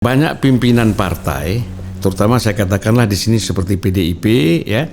Banyak pimpinan partai, terutama saya katakanlah di sini seperti PDIP, ya,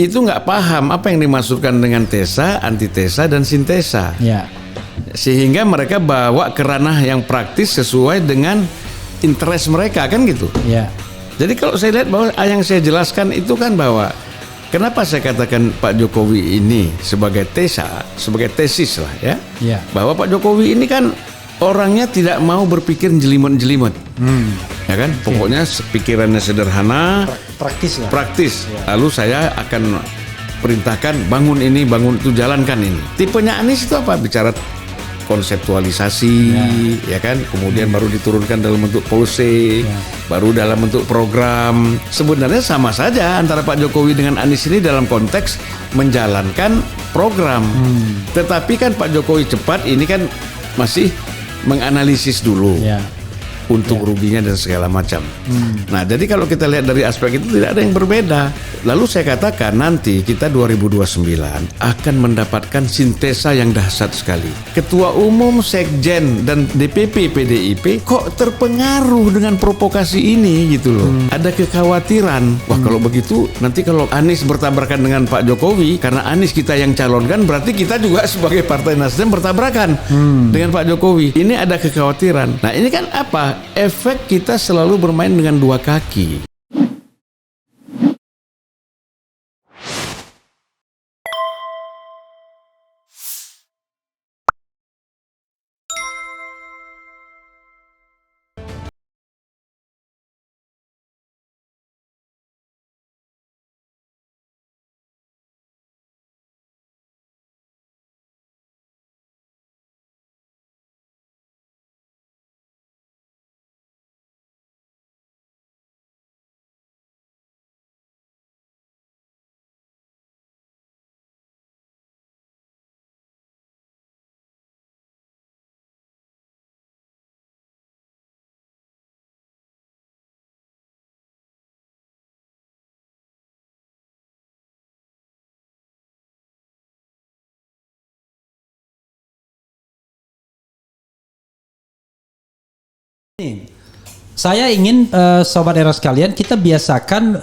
itu nggak paham apa yang dimaksudkan dengan tesa, antitesa, dan sintesa. Ya. Sehingga mereka bawa ke ranah yang praktis sesuai dengan interest mereka, kan gitu. Ya. Jadi kalau saya lihat bahwa yang saya jelaskan itu kan bahwa kenapa saya katakan Pak Jokowi ini sebagai tesa, sebagai tesis lah ya, bahwa Pak Jokowi ini kan orangnya tidak mau berpikir jelimet-jelimet, ya kan? Pokoknya pikirannya sederhana, praktis lah. Praktis. Ya. Lalu saya akan perintahkan bangun ini, bangun itu, jalankan ini. Tipenya Anies itu apa? Bicara konseptualisasi, ya kan? Kemudian baru diturunkan dalam bentuk policy, baru dalam bentuk program. Sebenarnya sama saja antara Pak Jokowi dengan Anies ini dalam konteks menjalankan program. Tetapi kan Pak Jokowi cepat, ini kan masih menganalisis dulu untuk ruginya dan segala macam. Nah, jadi kalau kita lihat dari aspek itu tidak ada yang berbeda. Lalu saya katakan nanti kita 2029 akan mendapatkan sintesa yang dahsyat sekali. Ketua Umum, Sekjen, dan DPP PDIP kok terpengaruh dengan provokasi ini gitu loh. Ada kekhawatiran. Wah, kalau begitu nanti kalau Anies bertabrakan dengan Pak Jokowi, karena Anies kita yang calonkan, berarti kita juga sebagai Partai Nasdem bertabrakan dengan Pak Jokowi. Ini ada kekhawatiran. Nah, ini kan apa? Efek kita selalu bermain dengan dua kaki. Saya ingin sobat era sekalian, kita biasakan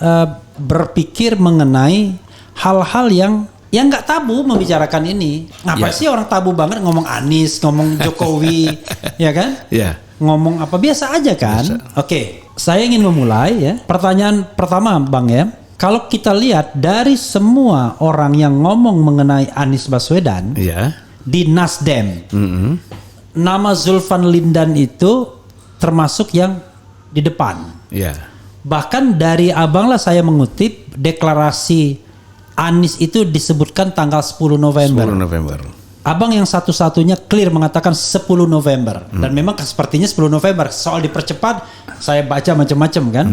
berpikir mengenai hal-hal yang nggak tabu membicarakan ini. Ngapa sih orang tabu banget ngomong Anies, ngomong Jokowi, ya kan? Ngomong apa biasa aja kan? Oke, saya ingin memulai ya. Pertanyaan pertama, Bang ya. Kalau kita lihat dari semua orang yang ngomong mengenai Anies Baswedan di Nasdem, nama Zulfan Lindan itu termasuk yang di depan. Bahkan dari abang lah saya mengutip deklarasi Anies itu disebutkan tanggal 10 November. 10 November. Abang yang satu-satunya clear mengatakan 10 November. Dan memang sepertinya 10 November. Soal dipercepat saya baca macam-macam kan.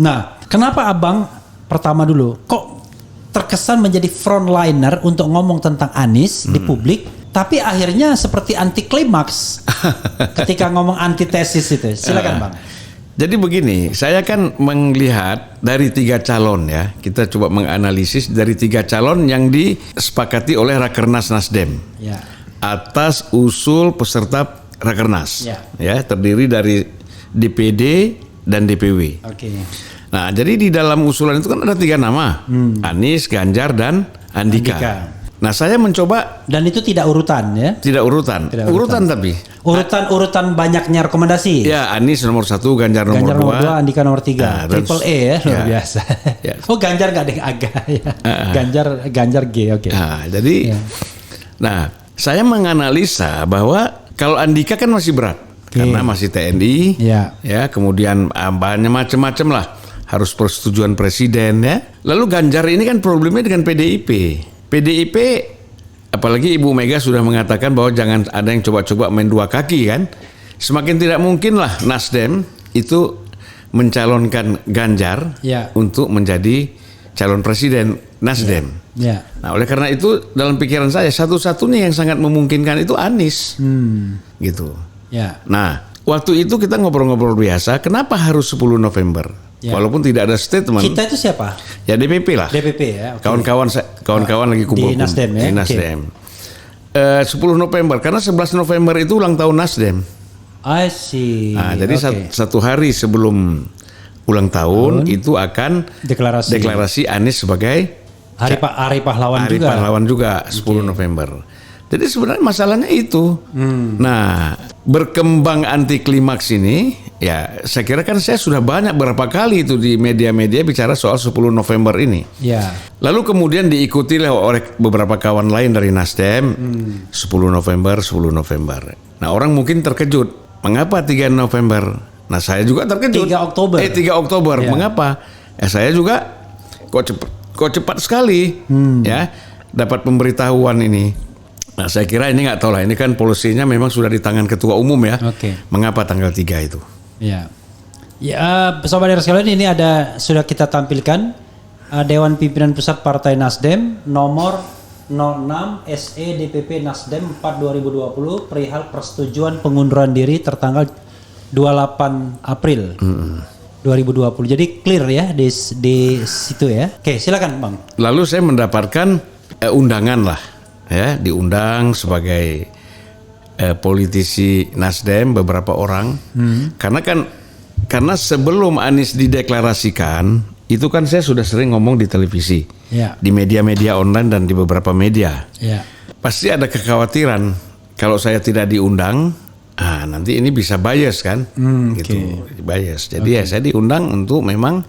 Nah, kenapa abang pertama dulu kok terkesan menjadi frontliner untuk ngomong tentang Anies di publik, tapi akhirnya seperti anti klimaks ketika ngomong antitesis itu. Silakan Bang. Jadi begini, saya kan melihat dari 3 calon ya. Kita coba menganalisis dari 3 calon yang disepakati oleh Rakernas Nasdem atas usul peserta Rakernas. Ya, terdiri dari DPD dan DPW. Nah, jadi di dalam usulan itu kan ada 3 nama, Anies, Ganjar, dan Andika. Nah, saya mencoba, dan itu tidak urutan ya? Tidak urutan. Urutan tapi urutan banyaknya rekomendasi. Ya, Anies nomor 1, Ganjar nomor 2, Andika nomor 3. Triple E ya, luar biasa. Oh, Ganjar nggak ada yang agak ya. Ganjar G, oke. Nah, jadi nah, saya menganalisa bahwa kalau Andika kan masih berat karena masih TNI, ya, kemudian banyak macam-macam lah, harus persetujuan presiden ya. Lalu Ganjar ini kan problemnya dengan PDIP, apalagi Ibu Mega sudah mengatakan bahwa jangan ada yang coba-coba main dua kaki kan. Semakin tidak mungkin lah Nasdem itu mencalonkan Ganjar untuk menjadi calon presiden Nasdem. Nah, oleh karena itu dalam pikiran saya satu-satunya yang sangat memungkinkan itu Anies. Gitu. Nah, waktu itu kita ngobrol-ngobrol biasa, kenapa harus 10 November? Walaupun tidak ada statement. Kita itu siapa? Ya DPP lah. DPP ya. Kawan-kawan lagi kumpul di Nasdem ya. Di Nasdem. 10 November karena 11 November itu ulang tahun Nasdem. I see. Nah, jadi Oke. satu hari sebelum ulang tahun itu akan deklarasi Anies sebagai Hari Pahlawan Hari juga. Pahlawan juga 10 November. Jadi sebenarnya masalahnya itu. Nah, berkembang anti klimaks ini, ya saya kira kan saya sudah banyak berapa kali itu di media-media bicara soal 10 November ini. Ya. Lalu kemudian diikuti oleh beberapa kawan lain dari Nasdem, 10 November, 10 November. Nah, orang mungkin terkejut, mengapa 3 November? Nah, saya juga terkejut. 3 Oktober. 3 Oktober, Ya. mengapa? Saya juga kok cepat sekali ya dapat pemberitahuan ini. Nah, saya kira ini nggak tahu lah, ini kan polisinya memang sudah di tangan ketua umum ya. Oke. Mengapa tanggal 3 itu? Ya. Ya, Sobat Era sekalian, ini sudah kita tampilkan Dewan Pimpinan Pusat Partai Nasdem nomor 06 SE DPP Nasdem 4 2020 perihal persetujuan pengunduran diri tertanggal 28 April 2020. Jadi clear ya di situ ya. Oke, silakan Bang. Lalu saya mendapatkan undangan lah, ya, diundang sebagai politisi Nasdem beberapa orang. Karena sebelum Anies dideklarasikan, itu kan saya sudah sering ngomong di televisi, Ya. di media-media online dan di beberapa media. Ya. Pasti ada kekhawatiran kalau saya tidak diundang, nanti ini bisa bias kan, gitu, bias. Jadi ya saya diundang untuk memang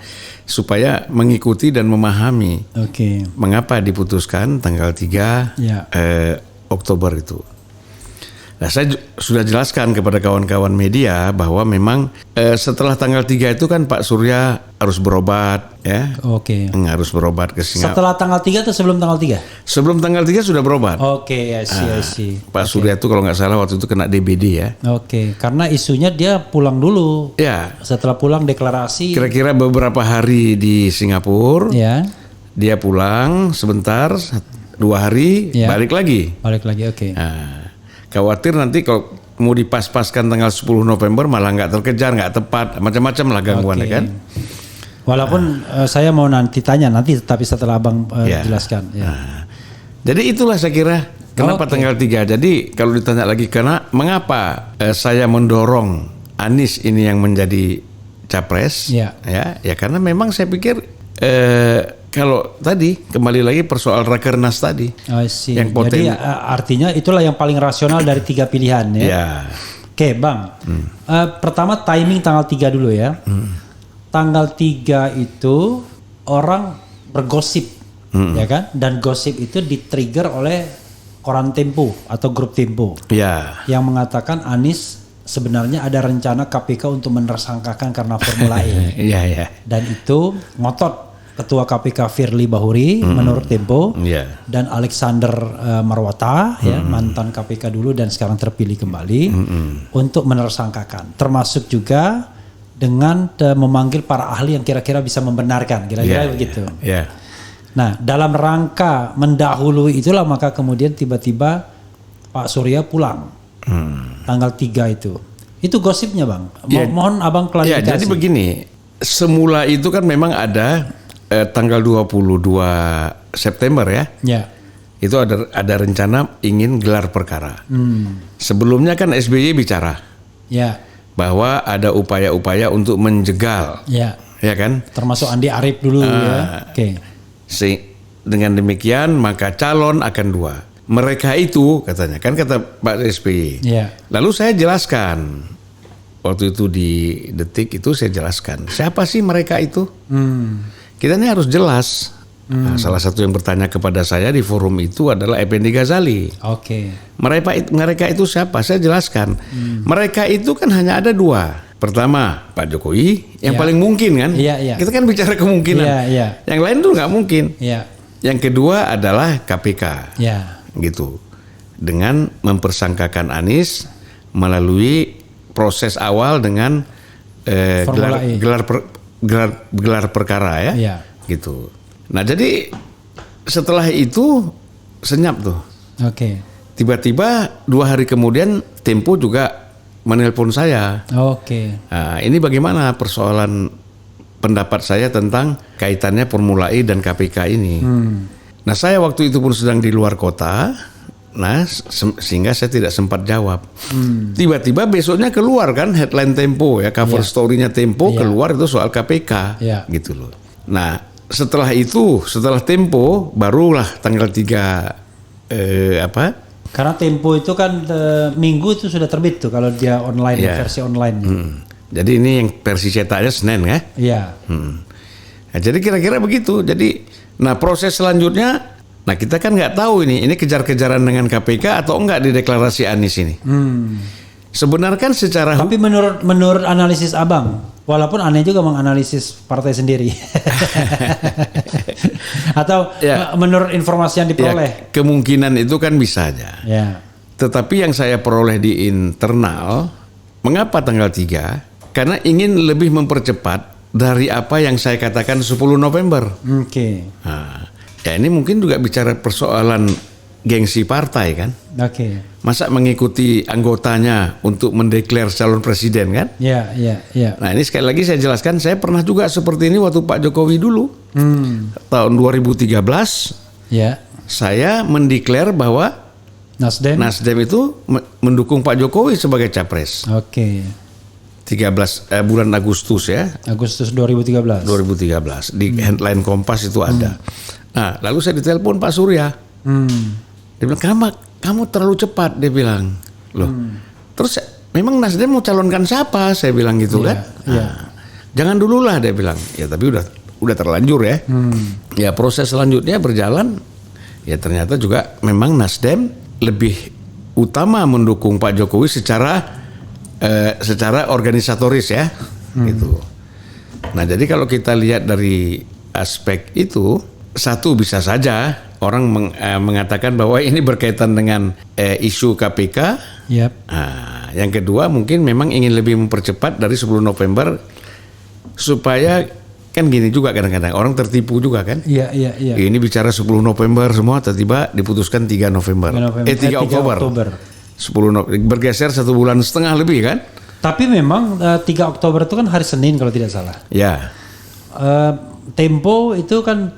supaya mengikuti dan memahami Oke. mengapa diputuskan tanggal 3 Ya. Oktober itu. Nah, saya sudah jelaskan kepada kawan-kawan media bahwa memang setelah tanggal 3 itu kan Pak Surya harus berobat ya. Oke. Harus berobat ke Singapura. Setelah tanggal 3 atau sebelum tanggal 3? Sebelum tanggal 3 sudah berobat. Oke, I see. Pak Surya itu kalau nggak salah waktu itu kena DBD ya. Oke, karena isunya dia pulang dulu. Ya, Setelah pulang deklarasi. kira-kira beberapa hari di Singapura, Ya, dia pulang sebentar, 2 hari, Ya. balik lagi. balik lagi. Oke. Nah, khawatir nanti kalau mau dipas-paskan tanggal 10 November malah nggak terkejar, nggak tepat, macam-macam lah gangguan Oke. ya kan. Walaupun saya mau nanti tanya tapi setelah Abang Ya. jelaskan. Ya. Jadi itulah saya kira kenapa Oke. tanggal 3. Jadi kalau ditanya lagi mengapa saya mendorong Anies ini yang menjadi capres, Ya. ya karena memang saya pikir kalau tadi kembali lagi persoal rakernas tadi. I see. Yang poten- Jadi artinya itulah yang paling rasional dari 3 pilihan ya. Ya. Oke, Bang. Pertama timing tanggal 3 dulu ya. Tanggal 3 itu orang bergosip, ya kan? Dan gosip itu di-trigger oleh koran Tempo atau grup Tempo Ya. yang mengatakan Anies sebenarnya ada rencana KPK untuk menersangkakan karena Formula E. Iya, ya. Dan itu ngotot Ketua KPK Firly Bahuri menurut Tempo Iya. dan Alexander Marwata ya mantan KPK dulu dan sekarang terpilih kembali untuk menersangkakan, termasuk juga dengan memanggil para ahli yang kira-kira bisa membenarkan, kira-kira Iya, begitu. Ya. Nah, dalam rangka mendahului itulah maka kemudian tiba-tiba Pak Surya pulang tanggal 3 itu. Itu gosipnya, Bang. Ya. Mohon Abang Ya, klarifikasi. jadi begini, semula itu kan memang ada tanggal 22 September ya. Ya. Itu ada rencana ingin gelar perkara. Sebelumnya kan SBY bicara Ya. bahwa ada upaya-upaya untuk menjegal, Ya. ya kan? Termasuk Andi Arief dulu ya. Oke. Dengan demikian maka calon akan 2. Mereka itu katanya kan kata Pak SBY. Ya. Lalu saya jelaskan waktu itu di Detik itu saya jelaskan siapa sih mereka itu. Kita ini harus jelas. Nah, salah satu yang bertanya kepada saya di forum itu adalah Effendi Ghazali. Oke. Mereka itu siapa? Saya jelaskan. Mereka itu kan hanya ada 2. Pertama Pak Jokowi yang Ya. paling mungkin kan. Iya, iya. Kita kan bicara kemungkinan. Iya, iya. Yang lain tuh nggak mungkin. Ya. Yang kedua adalah KPK. Ya. Gitu. Dengan mempersangkakan Anies melalui proses awal dengan Formula E. gelar perkara ya. Iya. Gitu. Nah, jadi setelah itu senyap tuh. Oke. Tiba-tiba 2 hari kemudian Tempo juga menelpon saya. Oke. Nah, ini bagaimana persoalan pendapat saya tentang kaitannya Formula E dan KPK ini. Nah, saya waktu itu pun sedang di luar kota. Nah, sehingga saya tidak sempat jawab. Tiba-tiba besoknya keluar kan headline Tempo ya, cover story-nya Tempo keluar itu soal KPK, gitu loh. Nah, setelah Tempo barulah tanggal 3 Karena Tempo itu kan Minggu itu sudah terbit tuh kalau dia online, versi online. Jadi ini yang versi cetaknya Senin ya. Iya. Nah, jadi kira-kira begitu. Jadi, nah proses selanjutnya, nah kita kan nggak tahu ini kejar-kejaran dengan KPK atau enggak di deklarasi Anies ini. Sebenarnya kan secara tapi menurut analisis Abang, walaupun aneh juga menganalisis partai sendiri, atau menurut informasi yang diperoleh, kemungkinan itu kan bisa aja. Tetapi yang saya peroleh di internal, mengapa tanggal 3? Karena ingin lebih mempercepat dari apa yang saya katakan 10 November. Nah, ya ini mungkin juga bicara persoalan gengsi partai kan. Masa mengikuti anggotanya untuk mendeklar calon presiden kan? Nah ini sekali lagi saya jelaskan, saya pernah juga seperti ini waktu Pak Jokowi dulu. Tahun 2013 saya mendeklar bahwa Nasdem itu mendukung Pak Jokowi sebagai capres. 13 bulan Agustus ya. Agustus 2013. Di headline Kompas itu ada. Nah, lalu saya ditelepon Pak Surya. Dia bilang, kamu terlalu cepat, dia bilang. Loh. Terus memang Nasdem mau calonkan siapa? Saya bilang gitu kan. Jangan dululah, dia bilang. Ya tapi udah terlanjur ya. Ya proses selanjutnya berjalan. Ya ternyata juga memang Nasdem lebih utama mendukung Pak Jokowi secara organisatoris ya, gitu. Nah jadi kalau kita lihat dari aspek itu, satu bisa saja orang mengatakan bahwa ini berkaitan dengan isu KPK. Nah, yang kedua mungkin memang ingin lebih mempercepat dari 10 November supaya kan gini juga kadang-kadang orang tertipu juga kan. Ini bicara 10 November semua, tiba-tiba diputuskan 3 November. 3 Oktober. 10 bergeser 1,5 bulan lebih kan? Tapi memang 3 Oktober itu kan hari Senin kalau tidak salah. Tempo itu kan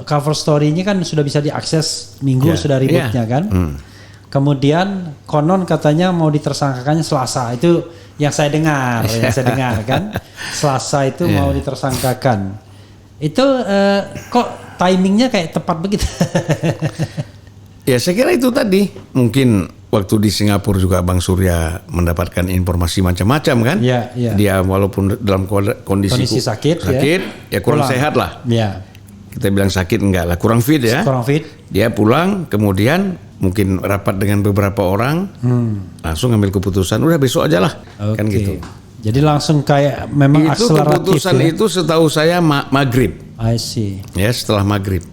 cover story-nya kan sudah bisa diakses Minggu sudah ributnya kan. Kemudian konon katanya mau ditersangkakannya Selasa, itu yang saya dengar, kan. Selasa itu mau ditersangkakan. Itu kok timingnya kayak tepat begitu? Ya saya kira itu tadi mungkin waktu di Singapura juga Bang Surya mendapatkan informasi macam-macam kan. Dia walaupun dalam kondisi sakit ya kurang sehat lah. Kita bilang sakit enggak lah, kurang fit ya. Dia pulang, kemudian mungkin rapat dengan beberapa orang, langsung ambil keputusan udah besok aja lah, kan gitu. Jadi langsung kayak memang itu akseleratif. Keputusan itu setahu saya maghrib. I see. Ya setelah maghrib.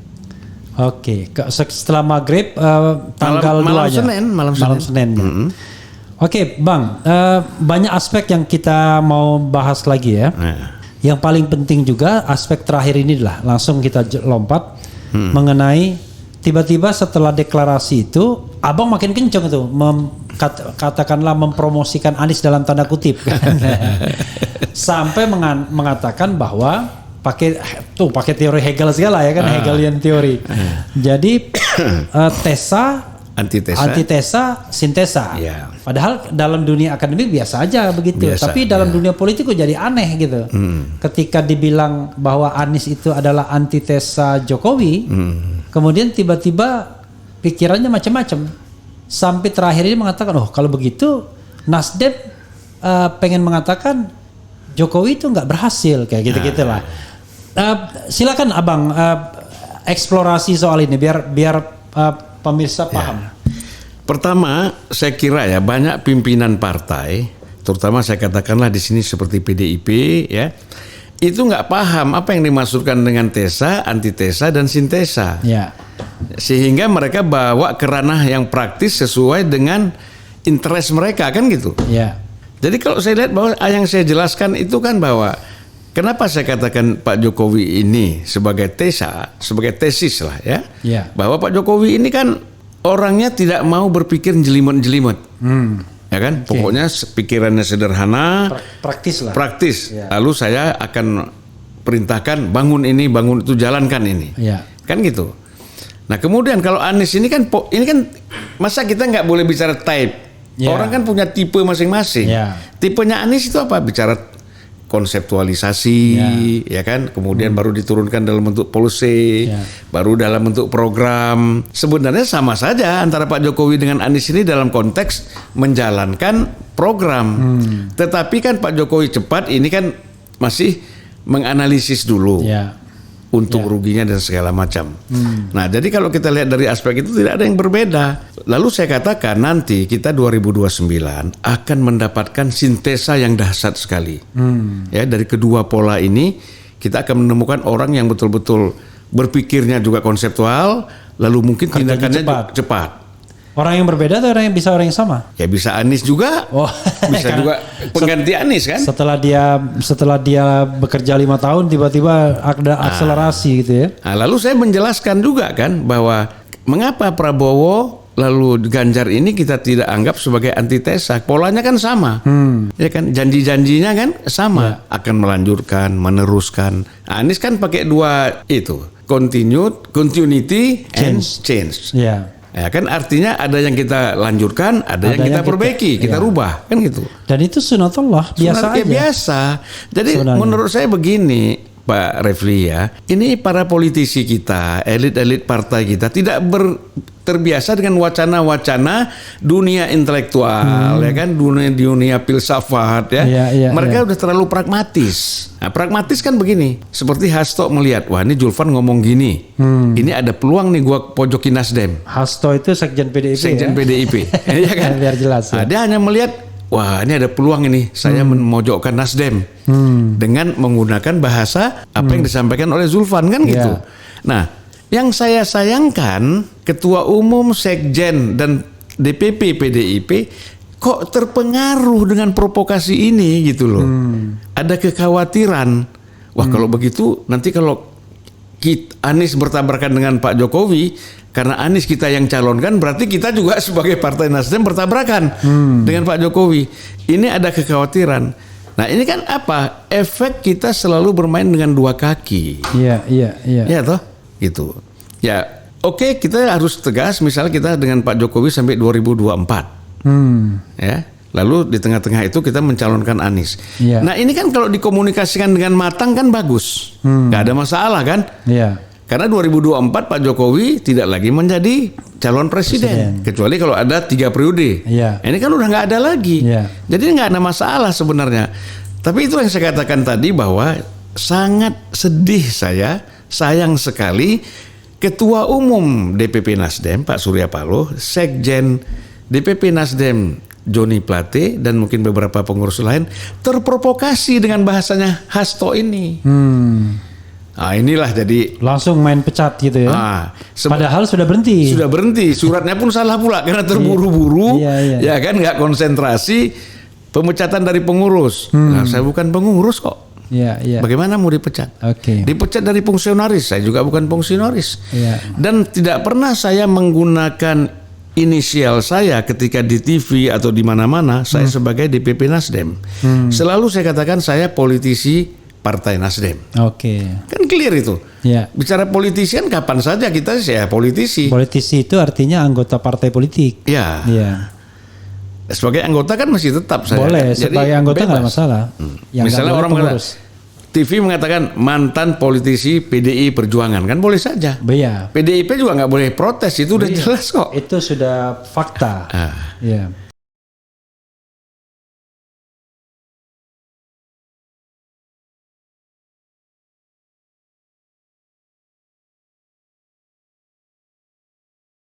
Setelah maghrib tanggal 2 malam Senin. Oke, Bang, banyak aspek yang kita mau bahas lagi ya. Yang paling penting juga aspek terakhir ini lah, langsung kita lompat mengenai tiba-tiba setelah deklarasi itu, Abang makin kenceng tuh, katakanlah mempromosikan Anies dalam tanda kutip, sampai mengatakan bahwa pakai teori Hegel segala ya kan, Hegelian teori. Jadi antitesa, sintesa. Padahal dalam dunia akademik biasa aja begitu. Tapi dalam dunia politik kok jadi aneh gitu. Ketika dibilang bahwa Anies itu adalah antitesa Jokowi, kemudian tiba-tiba pikirannya macam-macam. Sampai terakhir ini mengatakan, kalau begitu Nasdem pengen mengatakan Jokowi itu nggak berhasil kayak gitu-gitulah. Silakan Abang eksplorasi soal ini biar pemirsa paham. Pertama, saya kira ya banyak pimpinan partai, terutama saya katakanlah di sini seperti PDIP ya, itu nggak paham apa yang dimaksudkan dengan tesa, antitesa dan sintesa. Sehingga mereka bawa ke ranah yang praktis sesuai dengan interest mereka kan gitu. Jadi kalau saya lihat bahwa yang saya jelaskan itu kan bahwa kenapa saya katakan Pak Jokowi ini sebagai tesa, sebagai tesis lah ya, bahwa Pak Jokowi ini kan orangnya tidak mau berpikir jelimet-jelimet, ya kan? Pokoknya pikirannya sederhana, praktis. Lalu saya akan perintahkan bangun ini, bangun itu, jalankan ini, kan gitu. Nah kemudian kalau Anies ini kan masa kita nggak boleh bicara type. Ya. Orang kan punya tipe masing-masing. Ya. Tipenya Anies itu apa? Bicara konseptualisasi, ya kan? Kemudian baru diturunkan dalam bentuk policy, baru dalam bentuk program. Sebenarnya sama saja antara Pak Jokowi dengan Anies ini dalam konteks menjalankan program. Tetapi kan Pak Jokowi cepat ini kan masih menganalisis dulu. Untung ruginya dan segala macam. Nah, jadi kalau kita lihat dari aspek itu tidak ada yang berbeda. Lalu saya katakan nanti kita 2029 akan mendapatkan sintesa yang dahsyat sekali. Ya, dari kedua pola ini kita akan menemukan orang yang betul-betul berpikirnya juga konseptual, lalu mungkin tindakannya cepat. Orang yang berbeda atau orang yang sama? Ya bisa Anies juga, bisa juga pengganti Anies kan. Setelah dia bekerja 5 tahun tiba-tiba ada akselerasi gitu ya. Nah, lalu saya menjelaskan juga kan bahwa mengapa Prabowo lalu Ganjar ini kita tidak anggap sebagai antitesa. Polanya kan sama, ya kan, janji-janjinya kan sama, akan melanjutkan, meneruskan. Anies kan pakai dua itu, continuity and change. Ya kan artinya ada yang kita lanjutkan, ada yang kita perbaiki, kita rubah, kan gitu. Dan itu sunatullah, biasa aja. Biasa. Jadi menurut saya begini, Pak Refli ya, ini para politisi kita, elit-elit partai kita tidak terbiasa dengan wacana-wacana dunia intelektual, ya kan, dunia filsafat ya. Mereka udah terlalu pragmatis. Nah, pragmatis kan begini, seperti Hasto melihat, wah ini Julfan ngomong gini, ini ada peluang nih gua pojokin Nasdem. Hasto itu sekjen PDIP. Sekjen PDIP, ya kan. Biar jelas. Nah, dia hanya melihat, wah ini ada peluang ini, saya memojokkan Nasdem dengan menggunakan bahasa apa yang disampaikan oleh Zulfan kan gitu. Nah, yang saya sayangkan Ketua Umum, Sekjen dan DPP PDIP kok terpengaruh dengan provokasi ini gitu loh. Ada kekhawatiran, wah kalau begitu nanti kalau Anies bertabrakan dengan Pak Jokowi, karena Anies kita yang calonkan, berarti kita juga sebagai Partai Nasdem bertabrakan dengan Pak Jokowi. Ini ada kekhawatiran. Nah ini kan apa? Efek kita selalu bermain dengan dua kaki. Iya toh? Gitu. Ya oke, kita harus tegas, misalnya kita dengan Pak Jokowi sampai 2024. Ya. Lalu di tengah-tengah itu kita mencalonkan Anies. Nah ini kan kalau dikomunikasikan dengan matang kan bagus. Gak ada masalah kan? Karena 2024 Pak Jokowi tidak lagi menjadi calon presiden. Kecuali kalau ada 3 periode. Ini kan udah gak ada lagi. Jadi gak ada masalah sebenarnya. Tapi itu yang saya katakan tadi bahwa sangat sedih saya, sayang sekali Ketua Umum DPP Nasdem Pak Surya Paloh, Sekjen DPP Nasdem Joni Plate dan mungkin beberapa pengurus lain terprovokasi dengan bahasanya Hasto ini. Nah inilah jadi langsung main pecat gitu ya. Padahal sudah berhenti. Sudah berhenti. Suratnya pun salah pula karena terburu-buru. Ya kan nggak konsentrasi, pemecatan dari pengurus. Nah, saya bukan pengurus kok. Bagaimana mau dipecat? Dipecat dari fungsionaris. Saya juga bukan fungsionaris. Dan tidak pernah saya menggunakan inisial saya ketika di TV atau di mana-mana. Saya sebagai DPP Nasdem. Selalu saya katakan saya politisi Partai Nasdem. Kan clear itu. Bicara politisi kan kapan saja kita saya politisi. Politisi itu artinya anggota partai politik. Sebagai anggota kan masih tetap saya. Boleh, sebagai anggota nggak masalah. Misalnya orang TV mengatakan mantan politisi PDI Perjuangan, kan boleh saja. PDIP juga nggak boleh protes, itu udah jelas kok. Itu sudah fakta.